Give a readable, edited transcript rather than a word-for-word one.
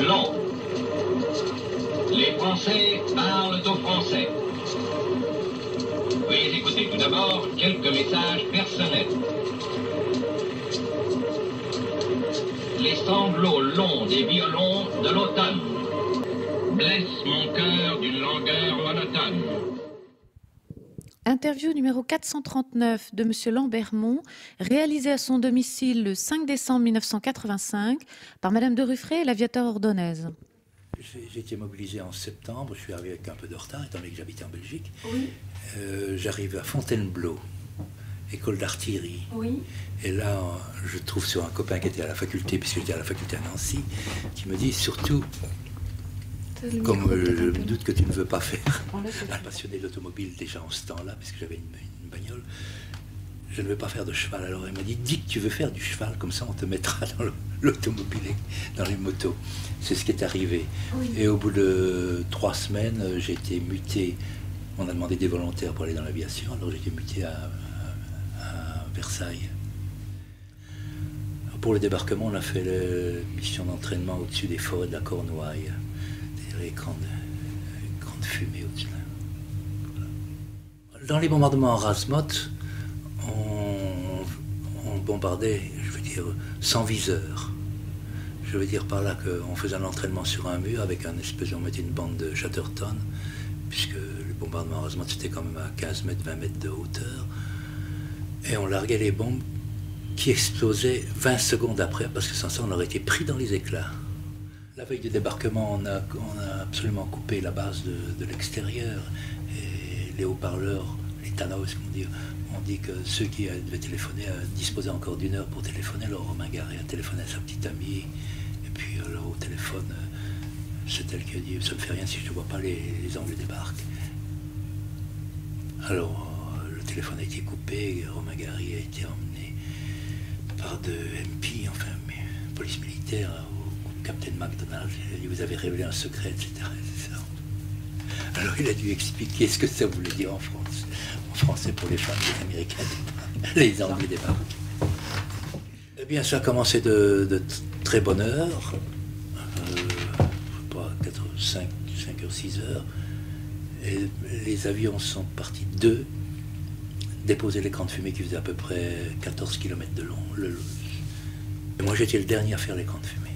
long. Les Français parlent aux Français. Veuillez écouter tout d'abord quelques messages personnels. Les sanglots longs des violons de l'automne blessent mon cœur d'une langueur monotone. Interview numéro 439 de M. Lambermont, réalisée à son domicile le 5 décembre 1985 par Mme de Ruffray et l'aviateur Ordonnaise. J'ai été mobilisé en septembre, je suis arrivé avec un peu de retard, étant donné que j'habitais en Belgique. Oui. J'arrive à Fontainebleau, école d'artillerie. Oui. Et là, je trouve sur un copain qui était à la faculté, puisque j'étais à la faculté à Nancy, qui me dit surtout, comme je me doute que tu ne veux pas faire un passionné d'automobile déjà en ce temps-là, puisque j'avais une bagnole, je ne veux pas faire de cheval. Alors il m'a dit, dis que tu veux faire du cheval, comme ça on te mettra dans l'automobile, dans les motos. C'est ce qui est arrivé. Oui. Et au bout de 3 semaines, j'ai été muté. On a demandé des volontaires pour aller dans l'aviation, alors j'ai été muté à Versailles. Pour le débarquement, on a fait la mission d'entraînement au-dessus des forêts de la Cornouaille. Les grandes fumées au-dessus. Dans les bombardements en Razmot, on bombardait, je veux dire, sans viseur. Je veux dire par là qu'on faisait un entraînement sur un mur avec un espèce, on mettait une bande de Chatterton, puisque le bombardement en Razmot c'était quand même à 15 mètres, 20 mètres de hauteur. Et on larguait les bombes qui explosaient 20 secondes après, parce que sans ça on aurait été pris dans les éclats. La veille du débarquement, on a absolument coupé la base de l'extérieur. Et les haut-parleurs, les tannoys, on dit que ceux qui devaient téléphoner disposaient encore d'1 heure pour téléphoner. Alors Romain Gary a téléphoné à sa petite amie. Et puis alors, au téléphone, c'est elle qui a dit « ça ne fait rien si je ne vois pas les Anglais débarquent ». Alors le téléphone a été coupé, Romain Gary a été emmené par 2 MP, enfin police militaire, Captain McDonald, il dit, vous avez révélé un secret, etc., etc. Alors il a dû expliquer ce que ça voulait dire en France. En français pour les femmes, les Américains, les Anglais débarquent. Eh bien, ça a commencé de très bonne heure, pas 5 heures, 6 heures. Et les avions sont partis 2, déposer l'écran de fumée qui faisait à peu près 14 km de long. Et moi, j'étais le dernier à faire l'écran de fumée.